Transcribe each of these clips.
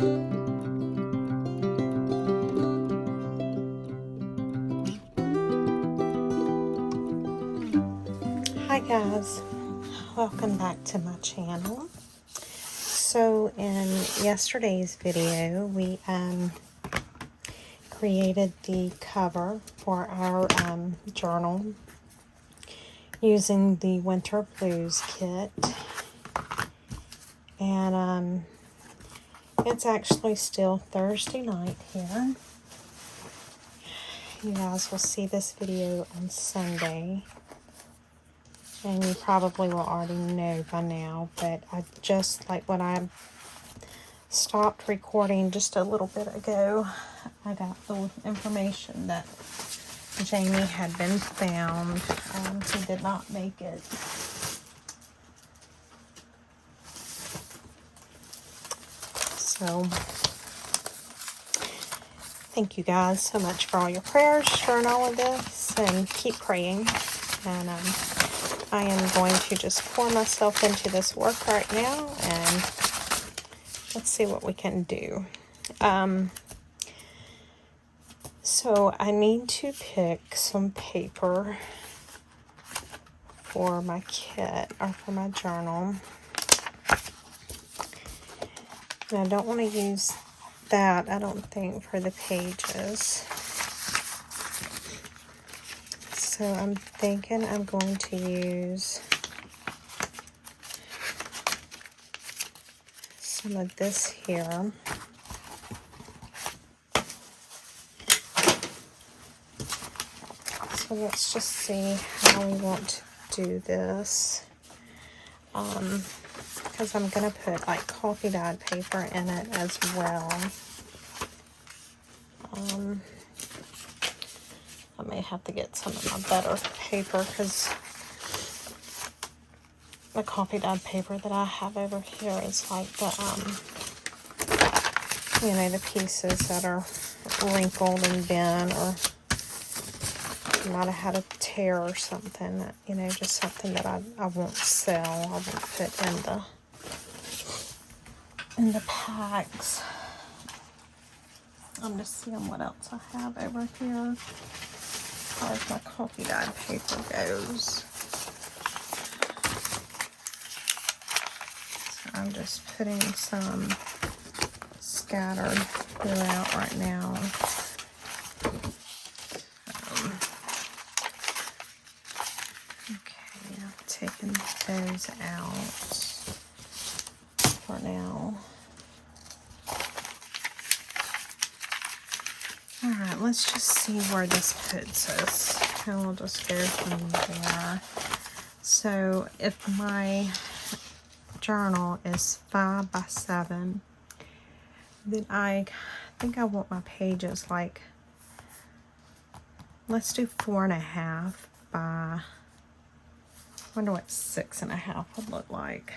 Hi guys, welcome back to my channel. So in yesterday's video we created the cover for our journal using the Winter Blues kit, and it's actually still Thursday night here. You guys will see this video on Sunday. And you probably will already know by now, but I just, like when I stopped recording just a little bit ago, I got the information that Jamie had been found. He did not make it. So, thank you guys so much for all your prayers during all of this, and keep praying. And I am going to just pour myself into this work right now, and let's see what we can do. So I need to pick some paper for my kit, or for my journal. And I don't want to use that, I don't think, for the pages. So I'm thinking I'm going to use some of this here. So let's just see how we want to do this. Because I'm going to put like coffee dyed paper in it as well. I may have to get some of my better paper, because the coffee dyed paper that I have over here is like the, you know, the pieces that are wrinkled and bent, or might have had a tear or something, that, you know, just something that I won't sell, I won't put in the packs. I'm just seeing what else I have over here as far as my coffee dyed paper goes. So I'm just putting some scattered throughout right now. Okay, I've taken those out for now. Alright, let's just see where this puts us, and we'll just go from there. So if my journal is 5 by 7, then I think I want my pages like, let's do 4.5 by, I wonder what 6.5 would look like.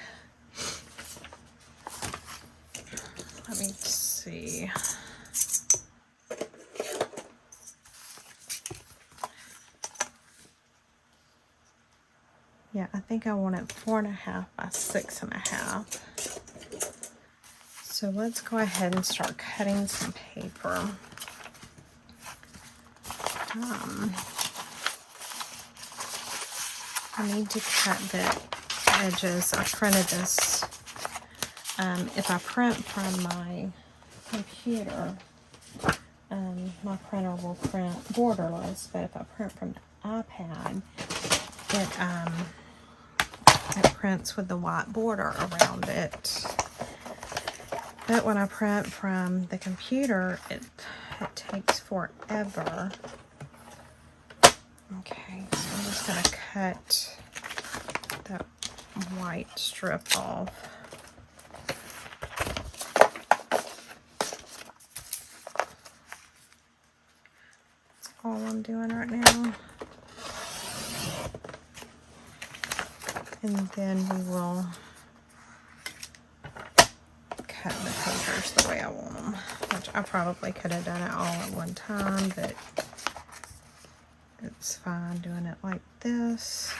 Let me see. Yeah, I think I want it 4.5 by 6.5. So let's go ahead and start cutting some paper. I need to cut the edges. I printed this. If I print from my computer, my printer will print borderless, but if I print from the iPad, it prints with the white border around it. But when I print from the computer, it takes forever. Okay, so I'm just going to cut that white strip off. That's all I'm doing right now. And then we will cut the papers the way I want them, which I probably could have done it all at one time, but it's fine doing it like this.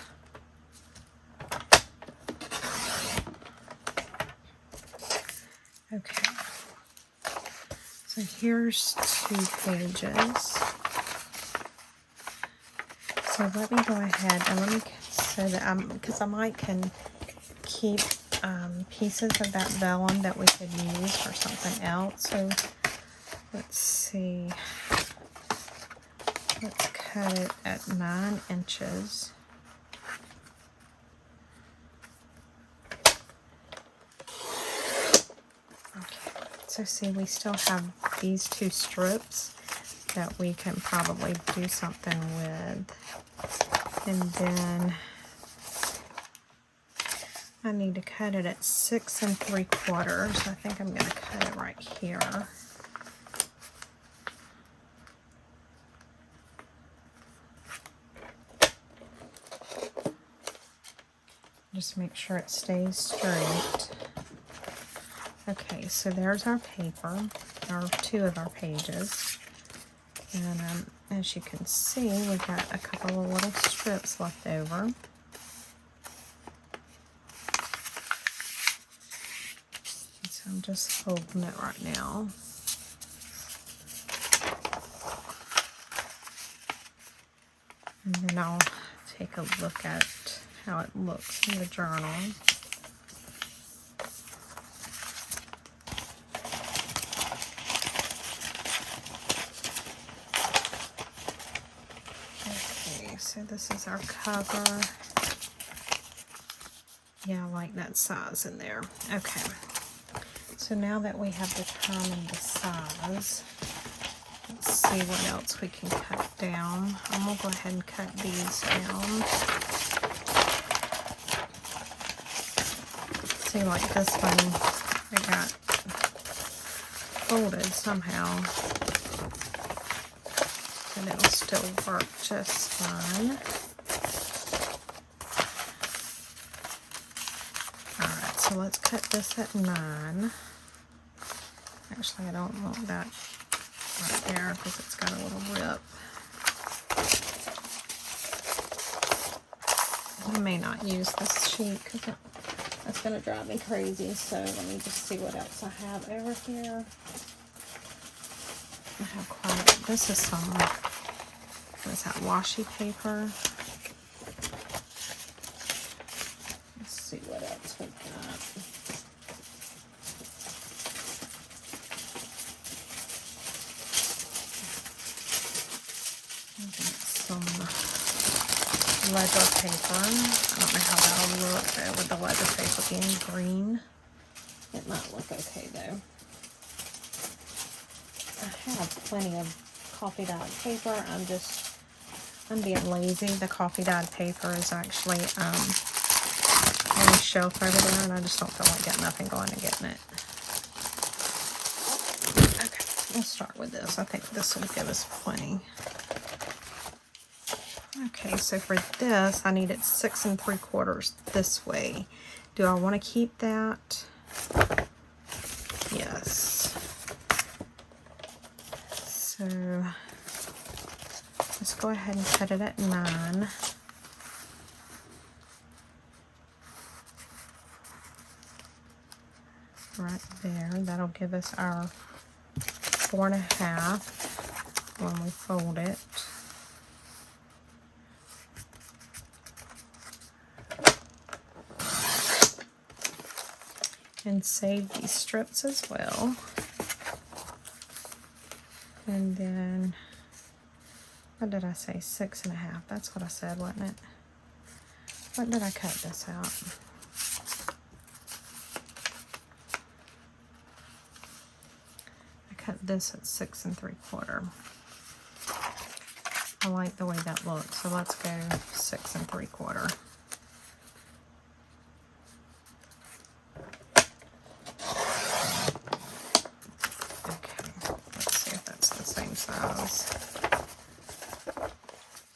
Okay, So here's 2 pages. So let me go ahead and let me, so that because I might can keep pieces of that vellum that we could use for something else. So let's see. Let's cut it at 9 inches. Okay, so see, we still have these 2 strips that we can probably do something with. And then I need to cut it at 6 3/4. I think I'm going to cut it right here. Just make sure it stays straight. Okay, so there's our paper, or 2 of our pages. And as you can see, we've got a couple of little strips left over. So I'm just folding it right now. And then I'll take a look at how it looks in the journal. Okay, so this is our cover. Yeah, I like that size in there. Okay, so now that we have determined the size, let's see what else we can cut down. I'm going to go ahead and cut these down. See, like this one, it got folded somehow, but it'll still work just fine. Alright, so let's cut this at 9. Actually, I don't want that right there because it's got a little rip. I may not use this sheet because that's going to drive me crazy, so let me just see what else I have over here. I have quite, this is some, what is that, washi paper? Let's see what else we got. Some ledger paper. I don't know how that'll look though with the ledger paper being green. It might look okay though. I have plenty of coffee dyed paper. I'm being lazy. The coffee dyed paper is actually on the shelf over there, and I just don't feel like getting up and going and getting it. Okay, we'll start with this. I think this will give us plenty. Okay, so for this, I need it 6 3/4 this way. Do I want to keep that? Yes. So let's go ahead and cut it at 9. Right there. That'll give us our 4 1/2 when we fold it. And save these strips as well. And then, what did I say? 6 1/2. That's what I said, wasn't it? What did I cut this out? I cut this at 6 3/4. I like the way that looks, so let's go 6 3/4.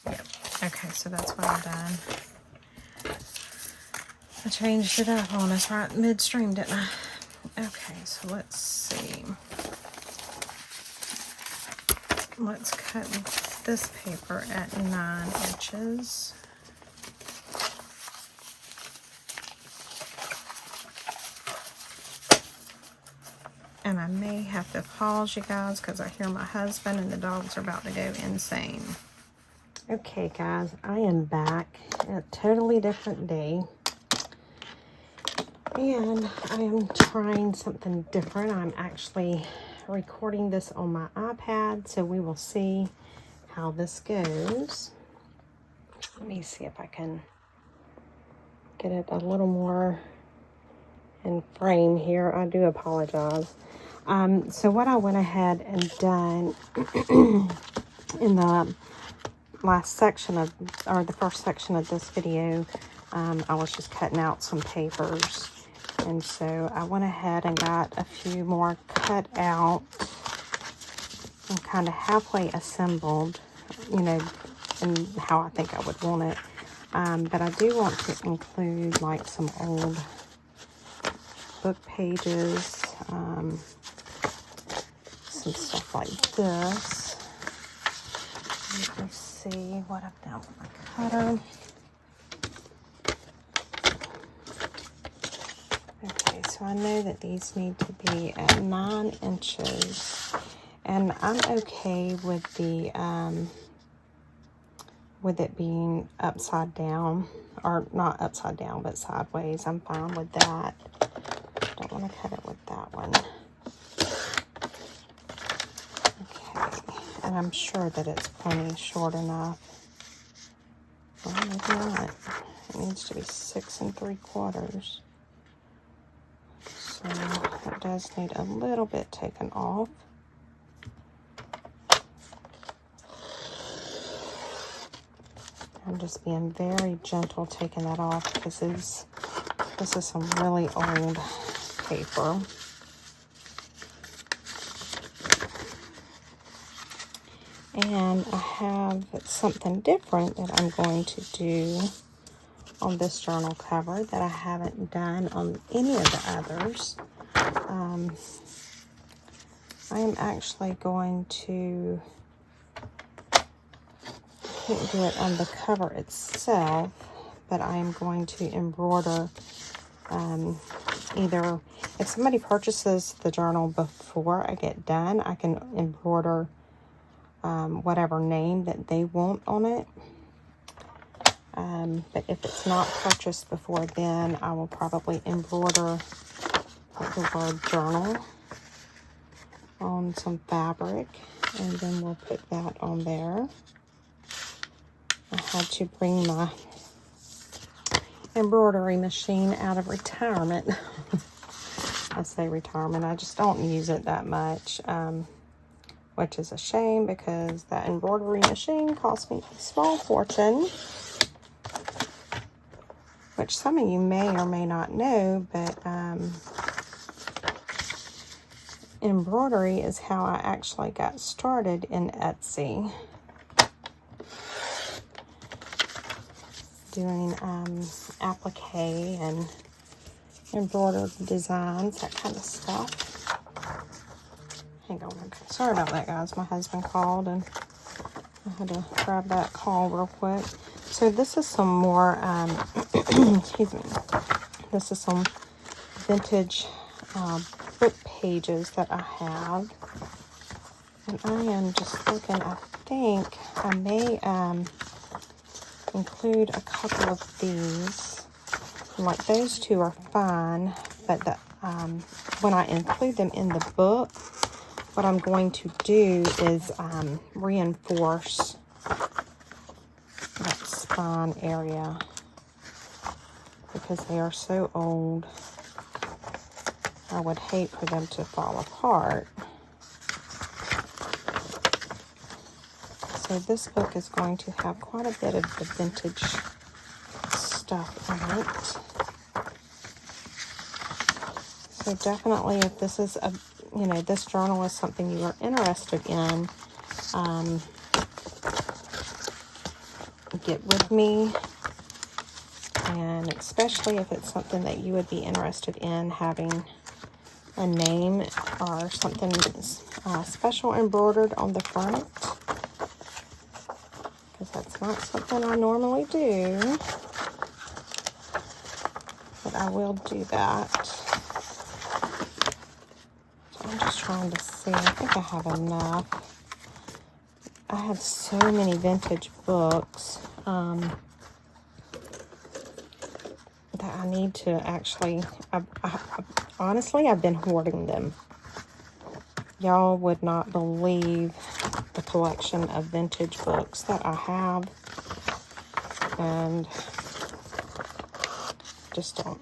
Yep. Okay, so that's what I've done. I changed it up on us right midstream, didn't I? Okay, so let's see. Let's cut this paper at 9 inches. And I may have to pause, you guys, because I hear my husband and the dogs are about to go insane. Okay, guys, I am back. A totally different day. And I am trying something different. I'm actually recording this on my iPad, so we will see how this goes. Let me see if I can get it a little more in frame here. I do apologize. So what I went ahead and done in the last section of, or the first section of this video, I was just cutting out some papers. And so I went ahead and got a few more cut out and kind of halfway assembled, you know, and how I think I would want it. But I do want to include like some old book pages, some stuff like this. Let me see what I've done with my cutter. Okay, so I know that these need to be at 9 inches, and I'm okay with the with it being upside down, or not upside down, but sideways. I'm fine with that. Don't want to cut it with that one. Okay, and I'm sure that it's plenty short enough. Well, maybe not. It needs to be 6 3/4. So it does need a little bit taken off. I'm just being very gentle taking that off because this is some really old paper. And I have something different that I'm going to do on this journal cover that I haven't done on any of the others. I am actually going to, I can't do it on the cover itself, but I am going to embroider either, if somebody purchases the journal before I get done, I can embroider whatever name that they want on it. But if it's not purchased before then, I will probably embroider the word journal on some fabric, and then we'll put that on there. I had to bring my embroidery machine out of retirement. I say retirement, I just don't use it that much, which is a shame because that embroidery machine cost me a small fortune. Which some of you may or may not know, but embroidery is how I actually got started in Etsy. Doing applique and embroidered designs, that kind of stuff. Hang on, okay. Sorry about that, guys. My husband called and I had to grab that call real quick. So this is some more, excuse me, this is some vintage book pages that I have. And I am just looking, I think I may include a couple of these. Like those two are fine, but the, when I include them in the book, what I'm going to do is reinforce that spine area because they are so old. I would hate for them to fall apart. So this book is going to have quite a bit of the vintage stuff in it. So definitely, if this is a, you know, this journal is something you are interested in, get with me. And especially if it's something that you would be interested in having a name or something special embroidered on the front, because that's not something I normally do, but I will do that. So I'm trying to see. I think I have enough. I have so many vintage books that I need to actually, honestly, I've been hoarding them. Y'all would not believe the collection of vintage books that I have. And just don't.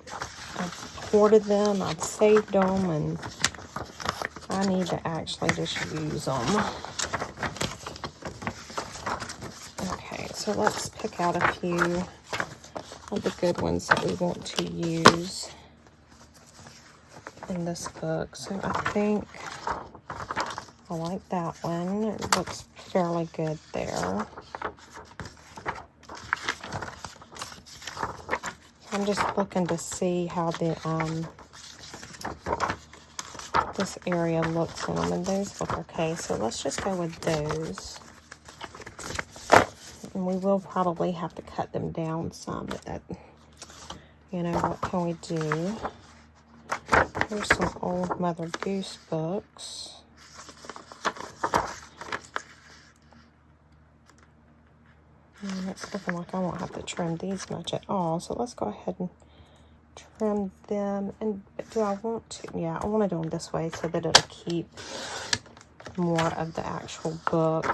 I've hoarded them, I've saved them, and I need to actually just use them. Okay, so let's pick out a few of the good ones that we want to use in this book. So I think I like that one. It looks fairly good there. I'm just looking to see how the this area looks in them, and those look okay. So let's just go with those. And we will probably have to cut them down some, but that, you know, what can we do? Here's some old Mother Goose books. And it's looking like I won't have to trim these much at all. So let's go ahead and trim them. And do I want to? Yeah, I want to do them this way so that it'll keep more of the actual book,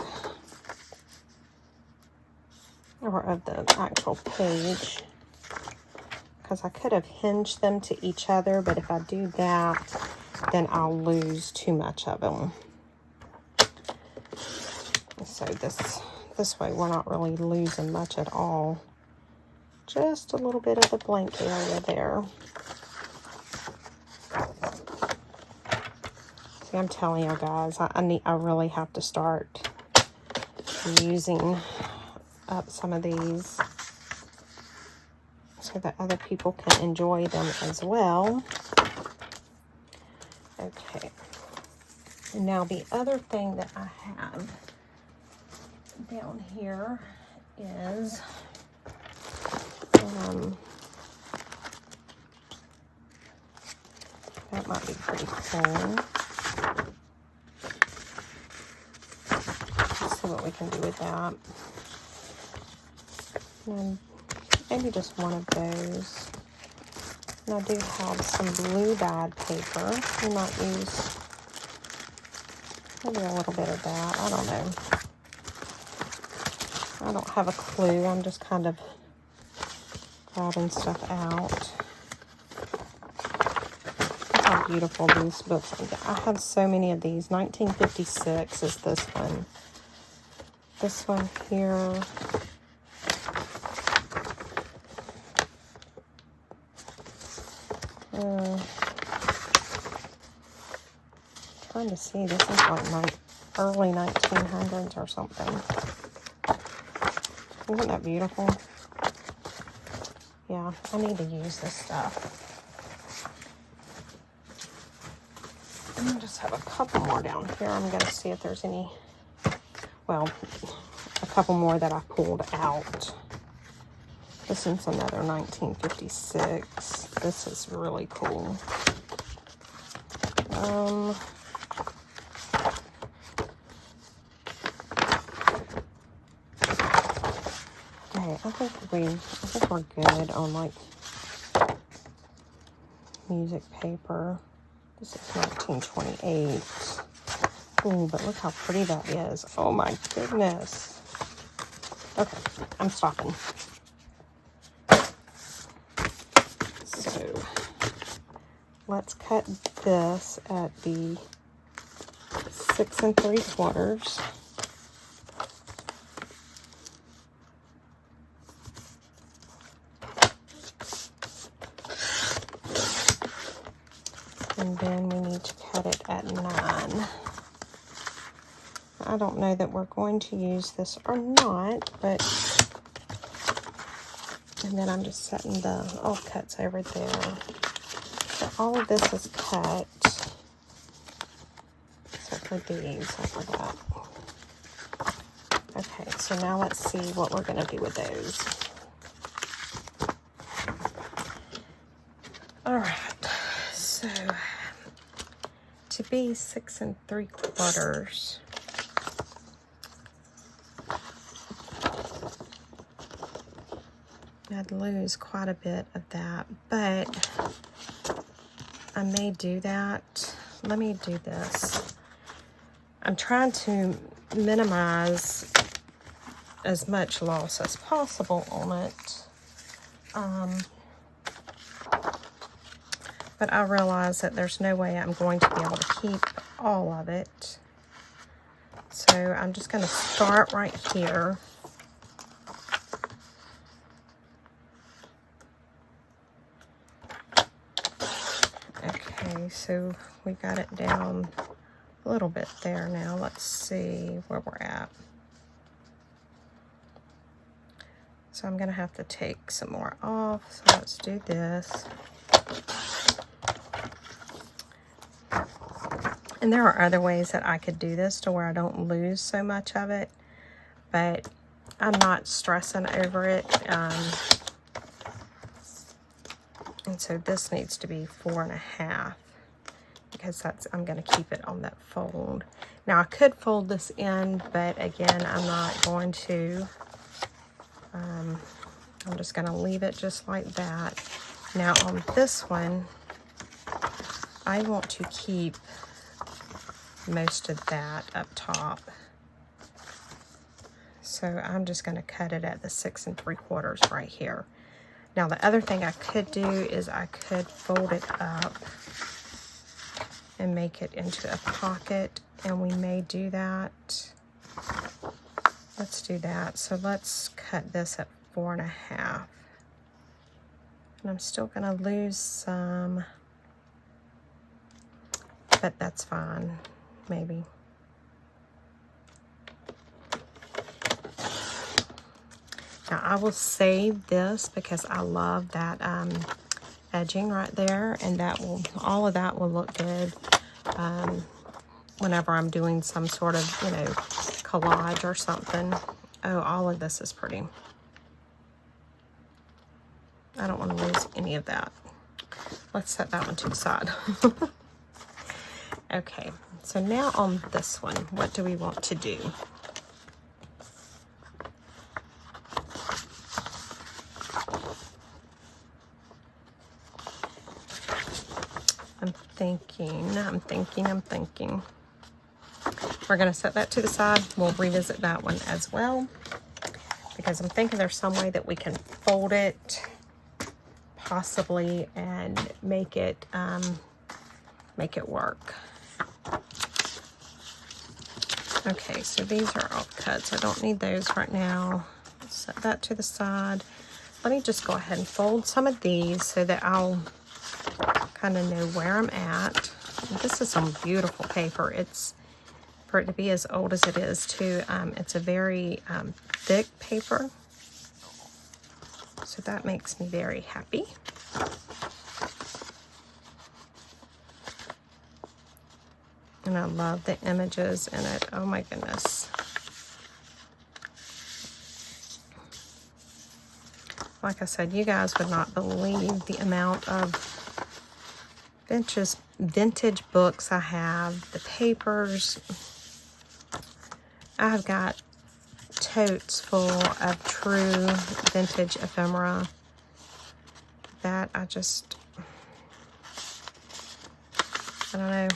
or of the actual page. Because I could have hinged them to each other, but if I do that, then I'll lose too much of them. So this way we're not really losing much at all. Just a little bit of the blank area there. See, I'm telling you guys, I really have to start using up some of these so that other people can enjoy them as well. Okay. And now the other thing that I have down here is that might be pretty cool. Let's see what we can do with that. And maybe just one of those. And I do have some blue dyed paper. We might use maybe a little bit of that. I don't know. I don't have a clue. I'm just kind of grabbing stuff out. Look how beautiful these books are. I have so many of these. 1956 is this one. This one here. Trying to see. This is like early 1900s or something. Isn't that beautiful? Yeah, I need to use this stuff. And I just have a couple more down here. I'm going to see if there's any, well, a couple more that I pulled out. This one's another 1956. This is really cool. Okay, I think we're good on like music paper. This is 1928. Ooh, but look how pretty that is. Oh my goodness. Okay, I'm stopping. So let's cut this at the 6 3/4. And then we need to cut it at 9. I don't know that we're going to use this or not, but, and then I'm just setting the offcuts over there. So all of this is cut, except for these, I forgot. Okay, so now let's see what we're going to do with those. All right, so to be 6 3/4. I'd lose quite a bit of that, but I may do that. Let me do this. I'm trying to minimize as much loss as possible on it. But I realize that there's no way I'm going to be able to keep all of it. So I'm just going to start right here. Okay, so we got it down a little bit there now. Let's see where we're at. So I'm going to have to take some more off. So let's do this. And there are other ways that I could do this to where I don't lose so much of it, but I'm not stressing over it. And so this needs to be 4 1/2 because I'm going to keep it on that fold. Now I could fold this in, but again, I'm not going to. I'm just going to leave it just like that. Now on this one, I want to keep most of that up top. So I'm just going to cut it at the 6 3/4 right here. Now the other thing I could do is I could fold it up and make it into a pocket, and we may do that. Let's do that. So let's cut this at 4 1/2. And I'm still going to lose some, but that's fine. Maybe. Now I will save this because I love that edging right there, and that will, all of that will look good whenever I'm doing some sort of, you know, collage or something. Oh, all of this is pretty. I don't want to lose any of that. Let's set that one to the side. Okay. So now on this one, what do we want to do? I'm thinking. We're going to set that to the side. We'll revisit that one as well, because I'm thinking there's some way that we can fold it possibly and make it work. Okay, so these are all cut, so I don't need those right now. Set that to the side. Let me just go ahead and fold some of these so that I'll kind of know where I'm at. And this is some beautiful paper. It's, for it to be as old as it is too, it's a very thick paper. So that makes me very happy. And I love the images in it. Oh my goodness. Like I said, you guys would not believe the amount of vintage books I have, the papers. I have got totes full of true vintage ephemera that I don't know.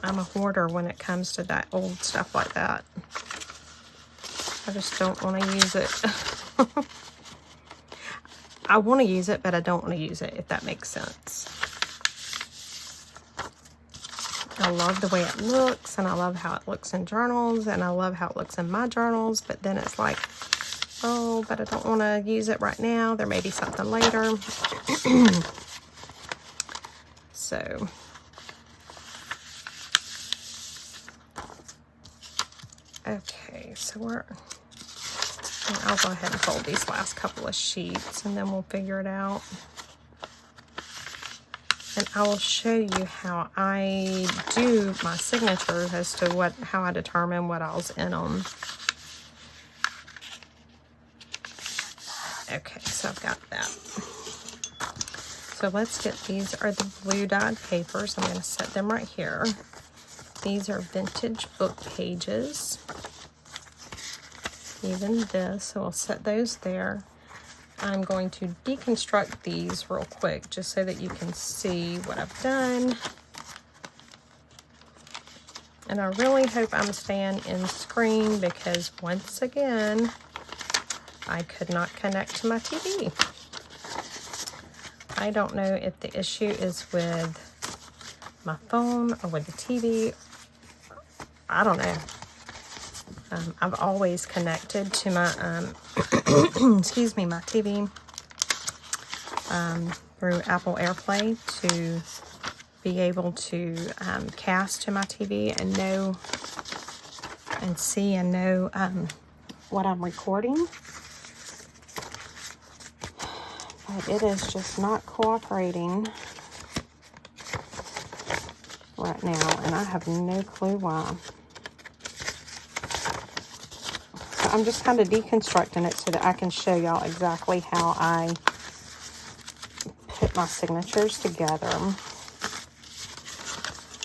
I'm a hoarder when it comes to that old stuff like that. I just don't want to use it. I want to use it, but I don't want to use it, if that makes sense. I love the way it looks, and I love how it looks in journals, and I love how it looks in my journals, but then it's like, oh, but I don't want to use it right now. There may be something later. So... okay, so I'll go ahead and fold these last couple of sheets, and then we'll figure it out. And I will show you how I do my signatures as to how I determine what all's in them. Okay, so I've got that. So let's get, these are the blue dyed papers. I'm going to set them right here. These are vintage book pages. Even this, so we'll set those there. I'm going to deconstruct these real quick just so that you can see what I've done. And I really hope I'm staying in screen because once again, I could not connect to my TV. I don't know if the issue is with my phone or with the TV. I don't know. I've always connected to my, excuse me, my TV through Apple AirPlay to be able to cast to my TV and know and see and know what I'm recording. But it is just not cooperating right now, and I have no clue why. So I'm just kind of deconstructing it so that I can show y'all exactly how I put my signatures together.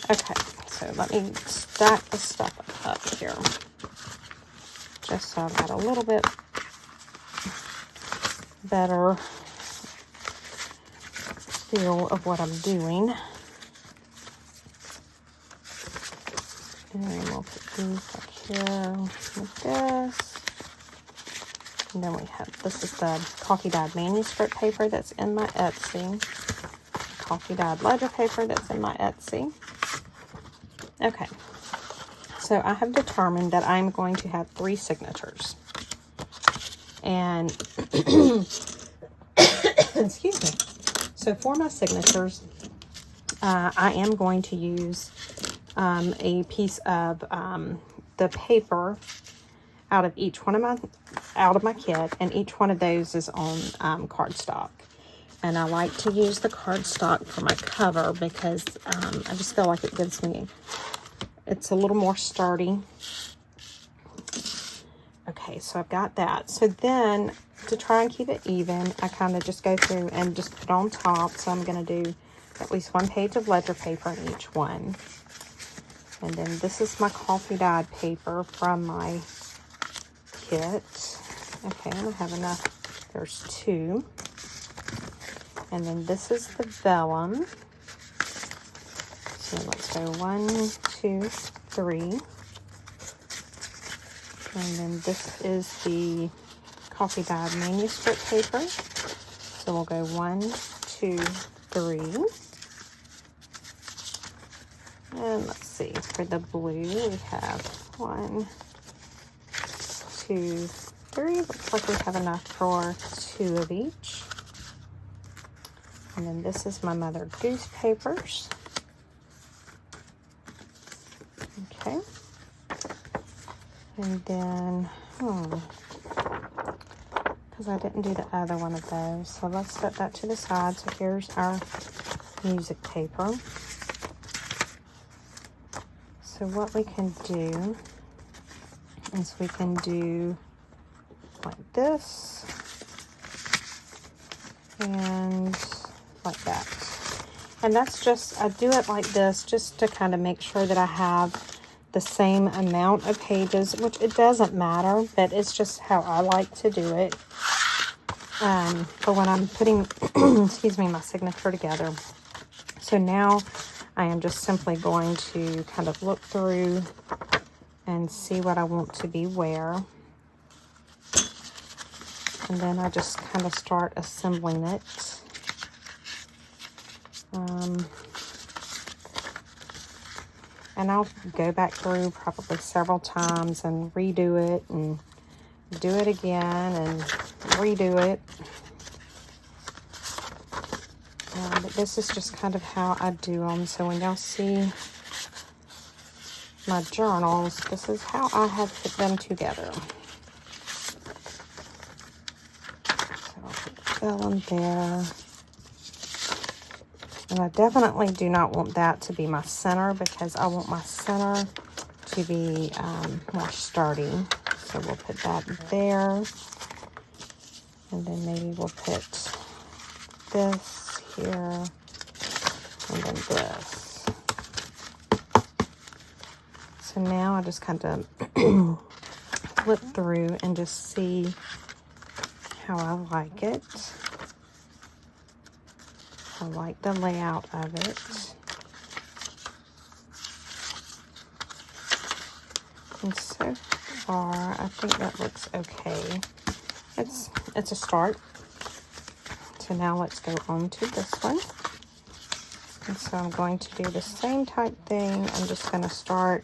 Okay, so let me stack the stuff up here, just so I've got a little bit better feel of what I'm doing. And we'll put these back here like this. And then we have, this is the coffee dyed manuscript paper that's in my Etsy. Coffee dyed ledger paper that's in my Etsy. Okay, so I have determined that I'm going to have 3 signatures. And, excuse me. So for my signatures, I am going to use a piece of the paper out of each one of my kit, and each one of those is on cardstock. And I like to use the cardstock for my cover because I just feel like it gives me, it's a little more sturdy. Okay, so I've got that. So then, to try and keep it even, I kind of just go through and just put on top. So I'm going to do at least 1 page of ledger paper in each one. And then this is my coffee dyed paper from my kit. Okay, and I have enough. There's 2. And then this is the vellum. So let's go 1, 2, 3. And then this is the coffee dyed manuscript paper. So we'll go 1, 2, 3. And let's see, for the blue, we have 1, 2, 3. Looks like we have enough for 2 of each. And then this is my Mother Goose papers. Okay. And then, because I didn't do the other one of those. So let's set that to the side. So here's our music paper. So what we can do is we can do like this and like that. And that's just, I do it like this just to kind of make sure that I have the same amount of pages, which it doesn't matter, but it's just how I like to do it for when I'm putting, excuse me, my signature together. So now I am just simply going to kind of look through and see what I want to be where. And then I just kind of start assembling it. And I'll go back through probably several times and redo it and do it again and redo it. But this is just kind of how I do them. So when y'all see my journals, this is how I have put them together. So I'll put the vellum there. And I definitely do not want that to be my center because I want my center to be more sturdy. So we'll put that there. And then maybe we'll put this here, and then this. So now I just kind of flip through and just see how I like it. I like the layout of it. And so far, I think that looks okay. It's a start. So now let's go on to this one. And so I'm going to do the same type thing. I'm just going to start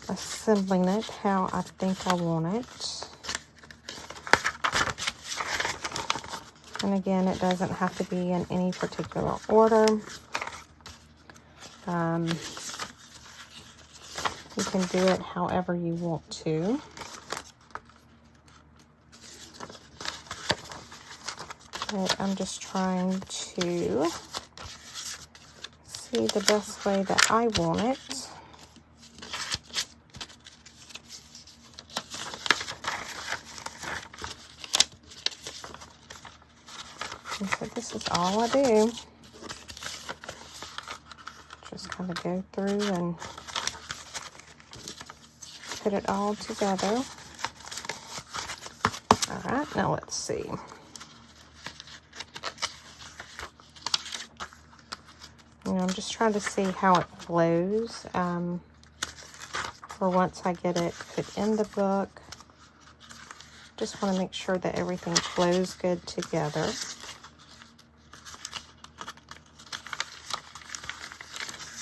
assembling it how I think I want it. And again, it doesn't have to be in any particular order. You can do it however you want to. But I'm just trying to see the best way that I want it. And so this is all I do. Just kind of go through and put it all together. All right, now let's see. I'm just trying to see how it flows for once I get it put in the book. Just want to make sure that everything flows good together.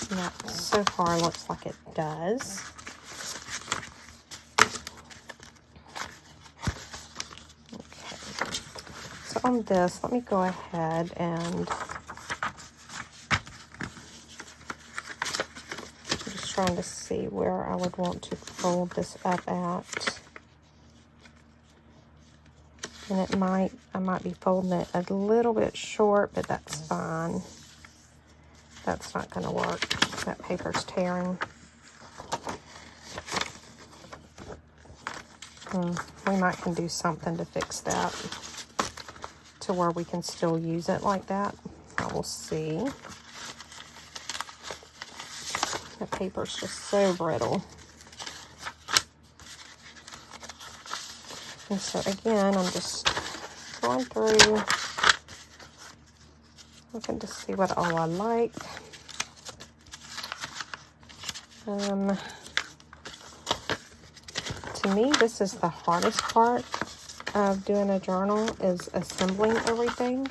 And that so far looks like it does. Okay. So on this, let me go ahead and trying to see where I would want to fold this up at. And I might be folding it a little bit short, but that's fine. That's not going to work. That paper's tearing. We might can do something to fix that to where we can still use it like that. I will see. The paper's just so brittle. And so again, I'm just going through, looking to see what all I like. To me, this is the hardest part of doing a journal, is assembling everything.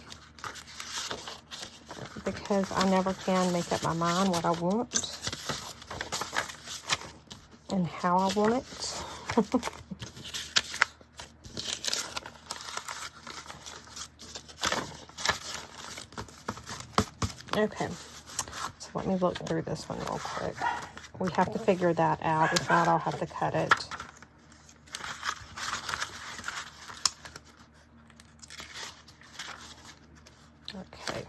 Because I never can make up my mind what I want and how I want it. Okay, so let me look through this one real quick. We have to figure that out. If not, I'll have to cut it. Okay.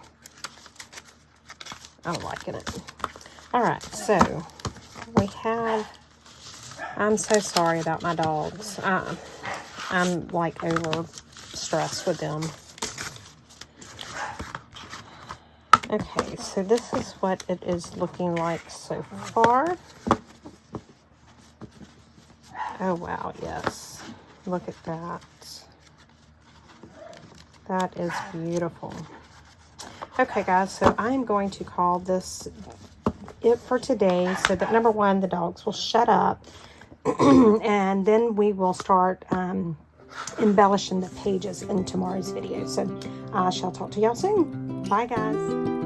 I'm liking it. All right, so we have, I'm so sorry about my dogs. I'm like over stressed with them. Okay, so this is what it is looking like so far. Oh wow, yes. Look at that. That is beautiful. Okay guys, so I'm going to call this it for today, so that number one, the dogs will shut up, and then we will start embellishing the pages in tomorrow's video. So I shall talk to y'all soon. Bye guys.